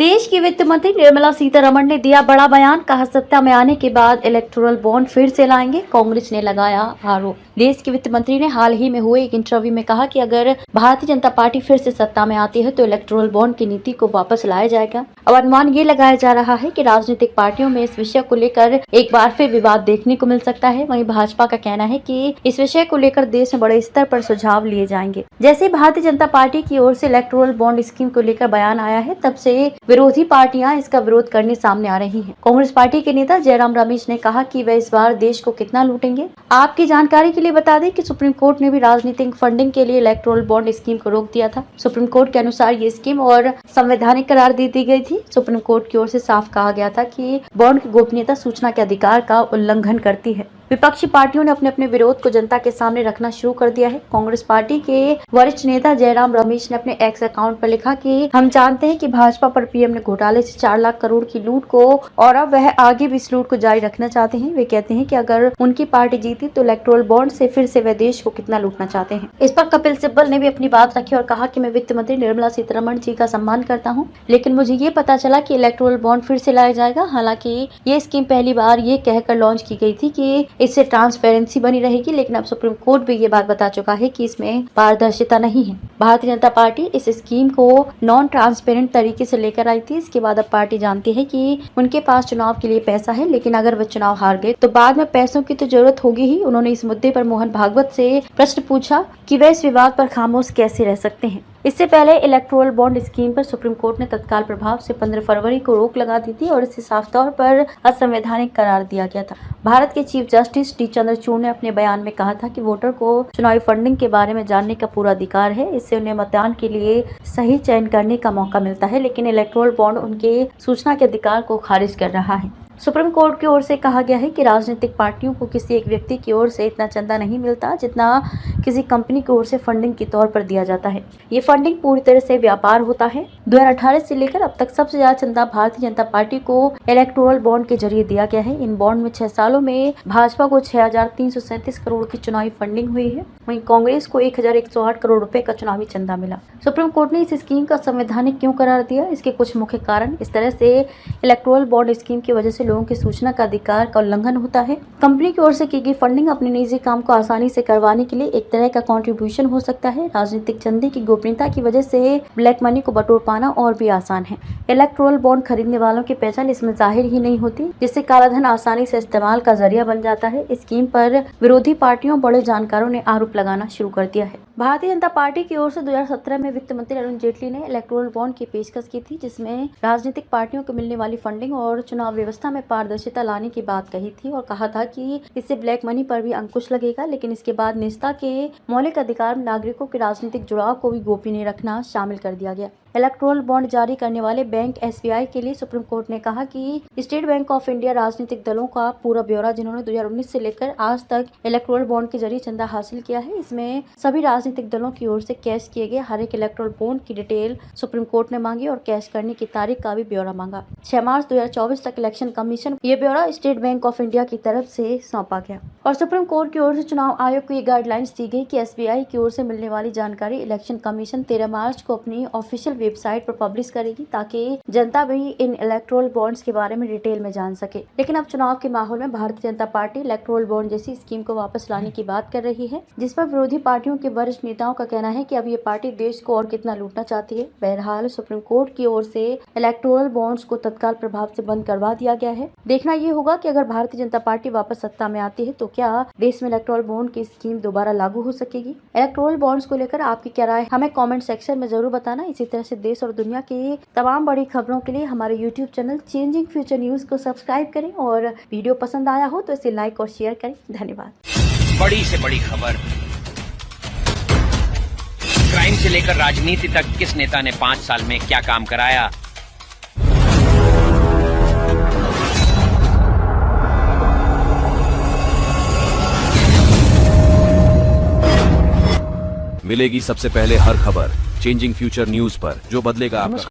देश की वित्त मंत्री निर्मला सीतारमण ने दिया बड़ा बयान। कहा, सत्ता में आने के बाद इलेक्टोरल बॉन्ड फिर से लाएंगे। कांग्रेस ने लगाया आरोप। देश के वित्त मंत्री ने हाल ही में हुए एक इंटरव्यू में कहा कि अगर भारतीय जनता पार्टी फिर से सत्ता में आती है तो इलेक्टोरल बॉन्ड की नीति को वापस लाया जाएगा। अब अनुमान ये लगाया जा रहा है कि राजनीतिक पार्टियों में इस विषय को लेकर एक बार फिर विवाद देखने को मिल सकता है। वहीं भाजपा का कहना है कि इस विषय को लेकर देश में बड़े स्तर पर सुझाव लिए जाएंगे। जैसे भारतीय जनता पार्टी की ओर से इलेक्टोरल बॉन्ड स्कीम को लेकर बयान आया है, तब से विरोधी पार्टियां इसका विरोध करने सामने आ रही हैं। कांग्रेस पार्टी के नेता जयराम रमेश ने कहा कि वे इस बार देश को कितना लूटेंगे। आपकी जानकारी के लिए बता दें कि सुप्रीम कोर्ट ने भी राजनीतिक फंडिंग के लिए इलेक्टोरल बॉन्ड स्कीम को रोक दिया था। सुप्रीम कोर्ट के अनुसार ये स्कीम और संवैधानिक करार दी गई थी। सुप्रीम कोर्ट की ओर से साफ कहा गया था कि बॉन्ड की गोपनीयता सूचना के अधिकार का उल्लंघन करती है। विपक्षी पार्टियों ने अपने अपने विरोध को जनता के सामने रखना शुरू कर दिया है। कांग्रेस पार्टी के वरिष्ठ नेता जयराम रमेश ने अपने एक्स अकाउंट पर लिखा कि हम जानते हैं कि भाजपा पर पीएम ने घोटाले से 4 लाख करोड़ की लूट को और अब वह आगे भी इस लूट को जारी रखना चाहते हैं। वे कहते हैं कि अगर उनकी पार्टी जीती तो इलेक्टोरल बॉन्ड से फिर से वह देश को कितना लूटना चाहते हैं। इस पर कपिल सिब्बल ने भी अपनी बात रखी और कहा कि मैं वित्त मंत्री निर्मला सीतारमण जी का सम्मान करता हूँ, लेकिन मुझे ये पता चला कि इलेक्टोरल बॉन्ड फिर से लाया जाएगा। हालांकि ये स्कीम पहली बार ये कहकर लॉन्च की गई थी कि इससे ट्रांसपेरेंसी बनी रहेगी, लेकिन अब सुप्रीम कोर्ट भी ये बात बता चुका है कि इसमें पारदर्शिता नहीं है। भारतीय जनता पार्टी इस स्कीम को नॉन ट्रांसपेरेंट तरीके से लेकर आई थी। इसके बाद अब पार्टी जानती है कि उनके पास चुनाव के लिए पैसा है, लेकिन अगर वह चुनाव हार गए तो बाद में पैसों की तो जरूरत होगी ही। उन्होंने इस मुद्दे पर मोहन भागवत से प्रश्न पूछा कि वे इस विवाद पर खामोश कैसे रह सकते हैं। इससे पहले इलेक्टोरल बॉन्ड स्कीम पर सुप्रीम कोर्ट ने तत्काल प्रभाव से 15 फरवरी को रोक लगा दी थी और इसे साफ तौर पर असंवैधानिक करार दिया गया था। भारत के चीफ जस्टिस डी चंद्रचूड़ ने अपने बयान में कहा था कि वोटर को चुनावी फंडिंग के बारे में जानने का पूरा अधिकार है। इससे उन्हें मतदान के लिए सही चयन करने का मौका मिलता है, लेकिन इलेक्टोरल बॉन्ड उनके सूचना के अधिकार को खारिज कर रहा है। सुप्रीम कोर्ट की ओर से कहा गया है कि राजनीतिक पार्टियों को किसी एक व्यक्ति की ओर से इतना चंदा नहीं मिलता जितना किसी कंपनी की ओर से फंडिंग के तौर पर दिया जाता है। ये फंडिंग पूरी तरह से व्यापार होता है। 2018 से लेकर अब तक सबसे ज्यादा चंदा भारतीय जनता पार्टी को इलेक्टोरल बॉन्ड के जरिए दिया गया है। इन बॉन्ड में 6 सालों में भाजपा को 6,337 करोड़ की चुनावी फंडिंग हुई है। वहीं कांग्रेस को 1,108 करोड़ रुपए का चुनावी चंदा मिला। सुप्रीम कोर्ट ने इस स्कीम का संवैधानिक क्यों करार दिया? इसके कुछ मुख्य कारण। इस तरह से इलेक्टोरल बॉन्ड स्कीम की वजह से लोगों की सूचना का अधिकार का उल्लंघन होता है। कंपनी की ओर से की गई फंडिंग अपने निजी काम को आसानी से करवाने के लिए एक तरह का कंट्रीब्यूशन हो सकता है। राजनीतिक चंदे की गोपनीयता की वजह से ब्लैक मनी को बटोर पाना और भी आसान है। इलेक्टोरल बॉन्ड खरीदने वालों की पहचान इसमें जाहिर ही नहीं होती, जिससे कालाधन आसानी से इस्तेमाल का जरिया बन जाता है। इस स्कीम पर विरोधी पार्टियों बड़े जानकारों ने आरोप लगाना शुरू कर दिया है। भारतीय जनता पार्टी की ओर से 2017 में वित्त मंत्री अरुण जेटली ने इलेक्टोरल बॉन्ड की पेशकश की थी, जिसमें राजनीतिक पार्टियों को मिलने वाली फंडिंग और चुनाव व्यवस्था में पारदर्शिता लाने की बात कही थी और कहा था कि इससे ब्लैक मनी पर भी अंकुश लगेगा। लेकिन इसके बाद निजता के मौलिक अधिकार में नागरिकों के राजनीतिक जुड़ाव को भी गोपनीय रखना शामिल कर दिया गया। इलेक्टोरल बॉन्ड जारी करने वाले बैंक एसबीआई के लिए सुप्रीम कोर्ट ने कहा कि स्टेट बैंक ऑफ इंडिया राजनीतिक दलों का पूरा ब्यौरा जिन्होंने 2019 से लेकर आज तक इलेक्टोरल बॉन्ड के जरिए चंदा हासिल किया है। इसमें सभी राजनीतिक दलों की ओर से कैश किए गए हर एक इलेक्टोरल बॉन्ड की डिटेल सुप्रीम कोर्ट ने मांगी और कैश करने की तारीख का भी ब्यौरा मांगा। 6 मार्च 2024 तक इलेक्शन कमीशन ये ब्यौरा स्टेट बैंक ऑफ इंडिया की तरफ से सौंपा गया और सुप्रीम कोर्ट की ओर से चुनाव आयोग को ये गाइडलाइंस दी गई कि एसबीआई की ओर से मिलने वाली जानकारी इलेक्शन कमीशन 13 मार्च को अपनी ऑफिशियल वेबसाइट पर पब्लिश करेगी, ताकि जनता भी इन इलेक्टोरल बॉन्ड्स के बारे में डिटेल में जान सके। लेकिन अब चुनाव के माहौल में Bharatiya Janata party electoral bond जैसी स्कीम को वापस लाने की बात कर रही है, जिस पर विरोधी पार्टियों के वरिष्ठ नेताओं का कहना है कि अब ये पार्टी देश को और कितना लूटना चाहती है। बहरहाल सुप्रीम कोर्ट की ओर से इलेक्टोरल बॉन्ड्स को तत्काल प्रभाव से बंद करवा दिया गया है। देखना ये होगा कि अगर भारतीय जनता पार्टी वापस सत्ता में आती है तो क्या देश में इलेक्टोरल बॉन्ड की स्कीम दोबारा लागू हो सकेगी? इलेक्टोरल बॉन्ड्स को लेकर आपकी क्या राय, हमें कमेंट सेक्शन में जरूर बताना। इसी तरह से देश और दुनिया की तमाम बड़ी खबरों के लिए हमारे YouTube channel changing future news को सब्सक्राइब करें और वीडियो पसंद आया हो तो इसे लाइक और शेयर करें। धन्यवाद। बड़ी से बड़ी खबर, क्राइम से लेकर राजनीति तक किस नेता ने 5 साल में क्या काम कराया। मिलेगी सबसे पहले हर खबर चेंजिंग फ्यूचर न्यूज पर, जो बदलेगा आपका